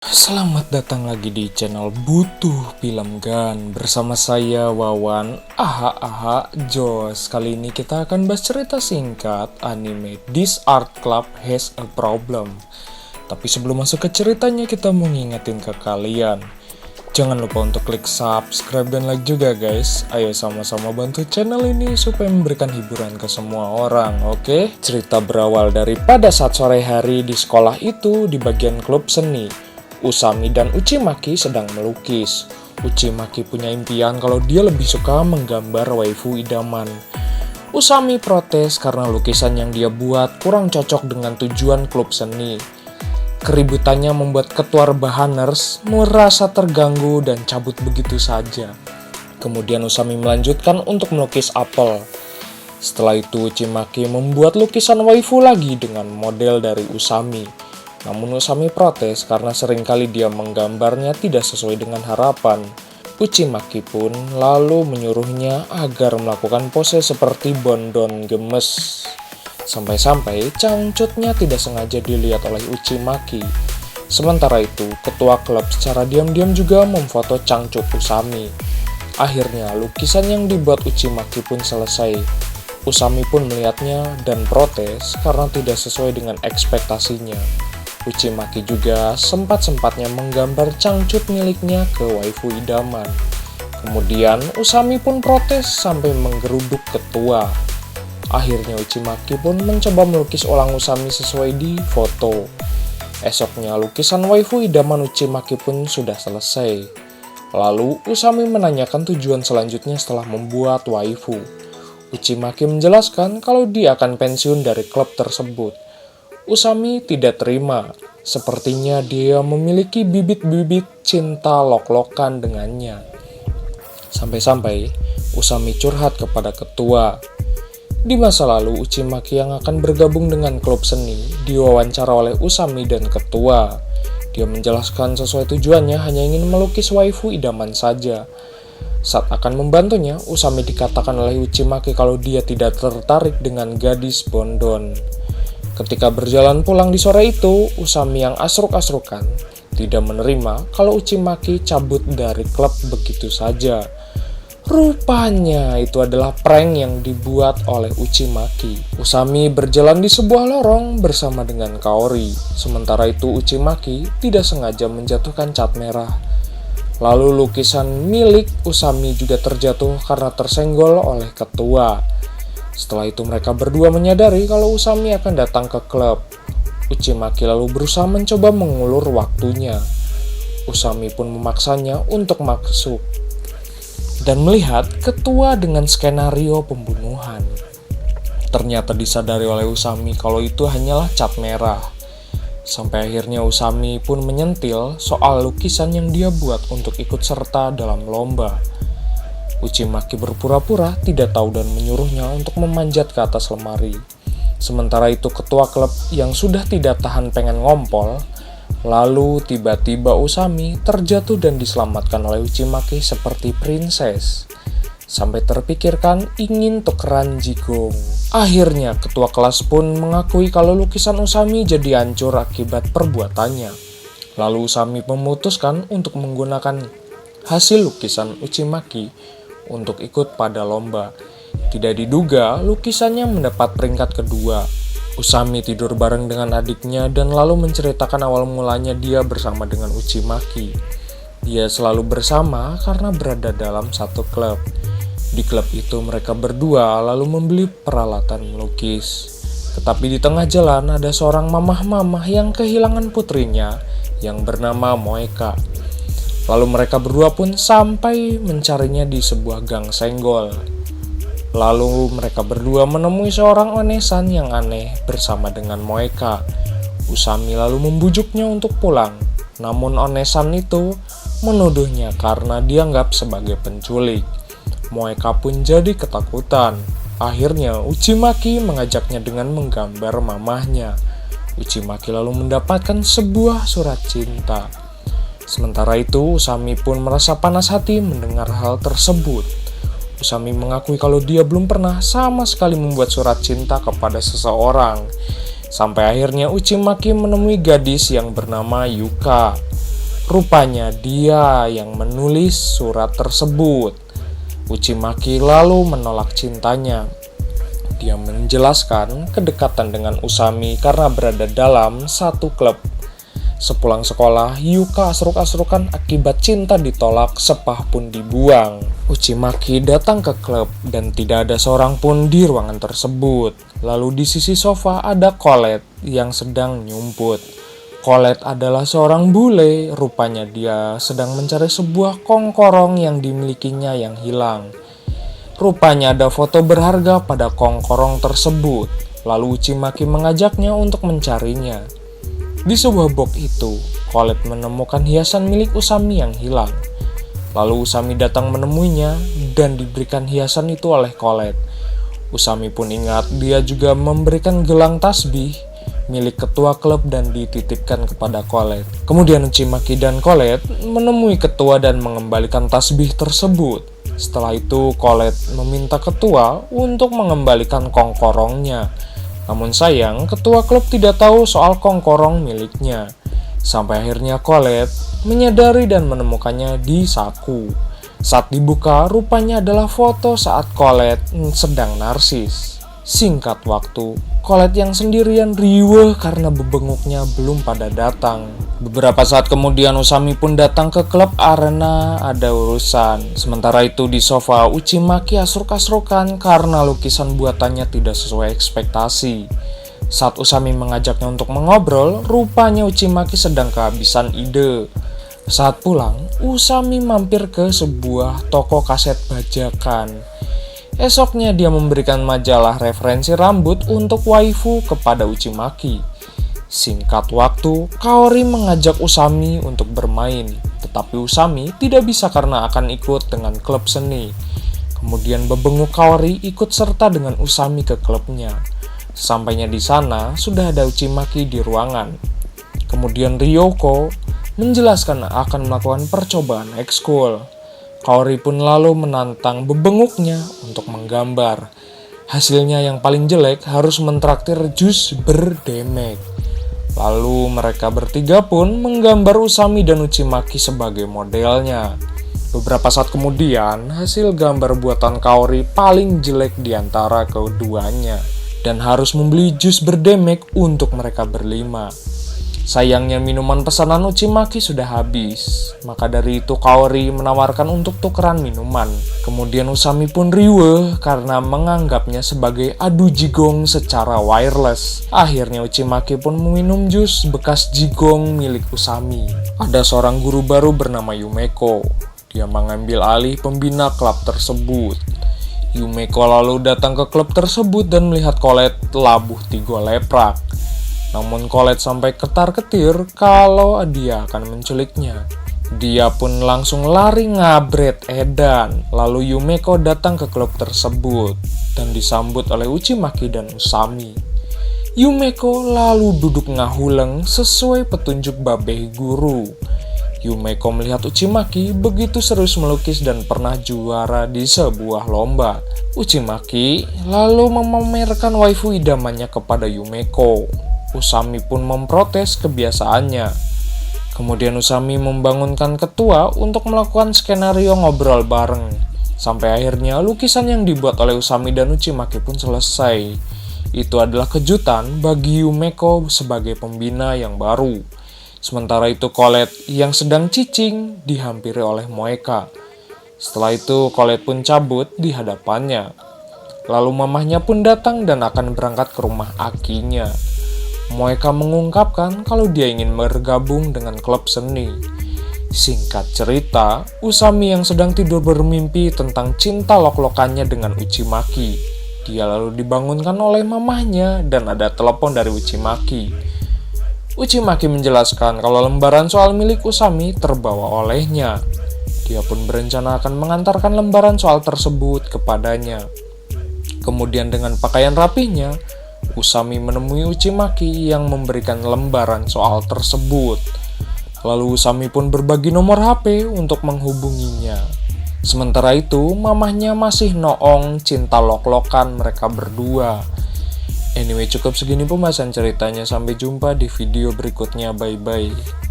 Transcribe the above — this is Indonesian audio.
Selamat datang lagi di channel Butuh Film Gan. Bersama saya Wawan. Jos. Kali ini kita akan bahas cerita singkat anime This Art Club Has a Problem. Tapi sebelum masuk ke ceritanya, kita mau ngingetin ke kalian, jangan lupa untuk klik subscribe dan like juga guys. Ayo sama-sama bantu channel ini supaya memberikan hiburan ke semua orang, oke? Cerita berawal dari pada saat sore hari di sekolah itu di bagian klub seni. Usami dan Uchimaki sedang melukis. Uchimaki punya impian kalau dia lebih suka menggambar waifu idaman. Usami protes karena lukisan yang dia buat kurang cocok dengan tujuan klub seni. Keributannya membuat ketua rebahaners merasa terganggu dan cabut begitu saja. Kemudian Usami melanjutkan untuk melukis apel. Setelah itu Uchimaki membuat lukisan waifu lagi dengan model dari Usami. Namun Usami protes karena seringkali dia menggambarnya tidak sesuai dengan harapan. Uchimaki pun lalu menyuruhnya agar melakukan pose seperti bondon gemes. Sampai-sampai cangcutnya tidak sengaja dilihat oleh Uchimaki. Sementara itu, ketua klub secara diam-diam juga memfoto cangcut Usami. Akhirnya, lukisan yang dibuat Uchimaki pun selesai. Usami pun melihatnya dan protes karena tidak sesuai dengan ekspektasinya. Uchimaki juga sempat-sempatnya menggambar cangcut miliknya ke waifu idaman. Kemudian Usami pun protes sampai menggeruduk ketua. Akhirnya Uchimaki pun mencoba melukis ulang Usami sesuai di foto. Esoknya lukisan waifu idaman Uchimaki pun sudah selesai. Lalu Usami menanyakan tujuan selanjutnya setelah membuat waifu. Uchimaki menjelaskan kalau dia akan pensiun dari klub tersebut. Usami tidak terima, sepertinya dia memiliki bibit-bibit cinta lok-lokan dengannya. Sampai-sampai Usami curhat kepada ketua. Di masa lalu, Uchimaki yang akan bergabung dengan klub seni diwawancara oleh Usami dan ketua. Dia menjelaskan sesuai tujuannya hanya ingin melukis waifu idaman saja. Saat akan membantunya, Usami dikatakan oleh Uchimaki kalau dia tidak tertarik dengan gadis bondon. Ketika berjalan pulang di sore itu, Usami yang asruk-asrukan tidak menerima kalau Uchimaki cabut dari klub begitu saja. Rupanya itu adalah prank yang dibuat oleh Uchimaki. Usami berjalan di sebuah lorong bersama dengan Kaori. Sementara itu Uchimaki tidak sengaja menjatuhkan cat merah. Lalu lukisan milik Usami juga terjatuh karena tersenggol oleh ketua. Setelah itu mereka berdua menyadari kalau Usami akan datang ke klub. Uchimaki lalu berusaha mencoba mengulur waktunya. Usami pun memaksanya untuk masuk dan melihat ketua dengan skenario pembunuhan. Ternyata disadari oleh Usami kalau itu hanyalah cat merah. Sampai akhirnya Usami pun menyentil soal lukisan yang dia buat untuk ikut serta dalam lomba. Uchimaki berpura-pura tidak tahu dan menyuruhnya untuk memanjat ke atas lemari. Sementara itu ketua klub yang sudah tidak tahan pengen ngompol, lalu tiba-tiba Usami terjatuh dan diselamatkan oleh Uchimaki seperti princess. Sampai terpikirkan ingin tukeran jigong. Akhirnya ketua kelas pun mengakui kalau lukisan Usami jadi hancur akibat perbuatannya. Lalu Usami memutuskan untuk menggunakan hasil lukisan Uchimaki untuk ikut pada lomba. Tidak diduga, lukisannya mendapat peringkat kedua. Usami tidur bareng dengan adiknya dan lalu menceritakan awal mulanya dia bersama dengan Uchimaki. Dia selalu bersama karena berada dalam satu klub. Di klub itu mereka berdua lalu membeli peralatan melukis. Tetapi di tengah jalan ada seorang mamah-mamah yang kehilangan putrinya yang bernama Moeka. Lalu mereka berdua pun sampai mencarinya di sebuah gang senggol. Lalu mereka berdua menemui seorang onesan yang aneh bersama dengan Moeka. Usami lalu membujuknya untuk pulang. Namun onesan itu menuduhnya karena dianggap sebagai penculik. Moeka pun jadi ketakutan. Akhirnya Uchimaki mengajaknya dengan menggambar mamahnya. Uchimaki lalu mendapatkan sebuah surat cinta. Sementara itu, Usami pun merasa panas hati mendengar hal tersebut. Usami mengakui kalau dia belum pernah sama sekali membuat surat cinta kepada seseorang. Sampai akhirnya Uchimaki menemui gadis yang bernama Yuka. Rupanya dia yang menulis surat tersebut. Uchimaki lalu menolak cintanya. Dia menjelaskan kedekatan dengan Usami karena berada dalam satu klub. Sepulang sekolah, Yuka asruk-asrukan akibat cinta ditolak, sepah pun dibuang. Uchimaki datang ke klub dan tidak ada seorang pun di ruangan tersebut. Lalu di sisi sofa ada Colette yang sedang nyumput. Colette adalah seorang bule, rupanya dia sedang mencari sebuah kongkorong yang dimilikinya yang hilang. Rupanya ada foto berharga pada kongkorong tersebut, lalu Uchimaki mengajaknya untuk mencarinya. Di sebuah box itu, Colette menemukan hiasan milik Usami yang hilang. Lalu Usami datang menemuinya dan diberikan hiasan itu oleh Colette. Usami pun ingat dia juga memberikan gelang tasbih milik ketua klub dan dititipkan kepada Colette. Kemudian Uchimaki dan Colette menemui ketua dan mengembalikan tasbih tersebut. Setelah itu Colette meminta ketua untuk mengembalikan kongkorongnya. Namun sayang, ketua klub tidak tahu soal kongkorong miliknya. Sampai akhirnya Colette menyadari dan menemukannya di saku. Saat dibuka, rupanya adalah foto saat Colette sedang narsis. Singkat waktu, Colette yang sendirian riweuh karena bebenguknya belum pada datang. Beberapa saat kemudian Usami pun datang ke klub karena ada urusan. Sementara itu di sofa, Uchimaki asruk-asrukan karena lukisan buatannya tidak sesuai ekspektasi. Saat Usami mengajaknya untuk mengobrol, rupanya Uchimaki sedang kehabisan ide. Saat pulang, Usami mampir ke sebuah toko kaset bajakan. Esoknya dia memberikan majalah referensi rambut untuk waifu kepada Uchimaki. Singkat waktu, Kaori mengajak Usami untuk bermain, tetapi Usami tidak bisa karena akan ikut dengan klub seni. Kemudian bebenguk Kaori ikut serta dengan Usami ke klubnya. Sampainya di sana, sudah ada Uchimaki di ruangan. Kemudian Ryoko menjelaskan akan melakukan percobaan ekskul. Kaori pun lalu menantang bebenguknya untuk menggambar. Hasilnya yang paling jelek harus mentraktir jus berdemek. Lalu mereka bertiga pun menggambar Usami dan Uchimaki sebagai modelnya. Beberapa saat kemudian, hasil gambar buatan Kaori paling jelek di antara keduanya dan harus membeli jus berdemek untuk mereka berlima. Sayangnya minuman pesanan Uchimaki sudah habis, maka dari itu Kaori menawarkan untuk tukeran minuman. Kemudian Usami pun riweuh karena menganggapnya sebagai adu jigong secara wireless. Akhirnya Uchimaki pun meminum jus bekas jigong milik Usami. Ada seorang guru baru bernama Yumeko. Dia mengambil alih pembina klub tersebut. Yumeko lalu datang ke klub tersebut dan melihat Colette labuh tigo leprak. Namun Colette sampai ketar-ketir kalau dia akan menculiknya. Dia pun langsung lari ngabret edan. Lalu Yumeko datang ke klub tersebut dan disambut oleh Uchimaki dan Usami. Yumeko lalu duduk ngahuleng sesuai petunjuk babeh guru. Yumeko melihat Uchimaki begitu serius melukis dan pernah juara di sebuah lomba. Uchimaki lalu memamerkan waifu idamannya kepada Yumeko. Usami pun memprotes kebiasaannya. Kemudian Usami membangunkan ketua untuk melakukan skenario ngobrol bareng. Sampai akhirnya lukisan yang dibuat oleh Usami dan Uchimaki pun selesai. Itu adalah kejutan bagi Yumeko sebagai pembina yang baru. Sementara itu Colette yang sedang cicing dihampiri oleh Moeka. Setelah itu Colette pun cabut di hadapannya. Lalu mamahnya pun datang dan akan berangkat ke rumah akinya. Moeka mengungkapkan kalau dia ingin bergabung dengan klub seni. Singkat cerita, Usami yang sedang tidur bermimpi tentang cinta lok-lokannya dengan Uchimaki. Dia lalu dibangunkan oleh mamahnya dan ada telepon dari Uchimaki. Uchimaki menjelaskan kalau lembaran soal milik Usami terbawa olehnya. Dia pun berencana akan mengantarkan lembaran soal tersebut kepadanya. Kemudian dengan pakaian rapihnya, Usami menemui Uchimaki yang memberikan lembaran soal tersebut. Lalu Usami pun berbagi nomor HP untuk menghubunginya. Sementara itu, mamahnya masih noong cinta lok-lokan mereka berdua. Anyway, cukup segini pembahasan ceritanya. Sampai jumpa di video berikutnya. Bye-bye.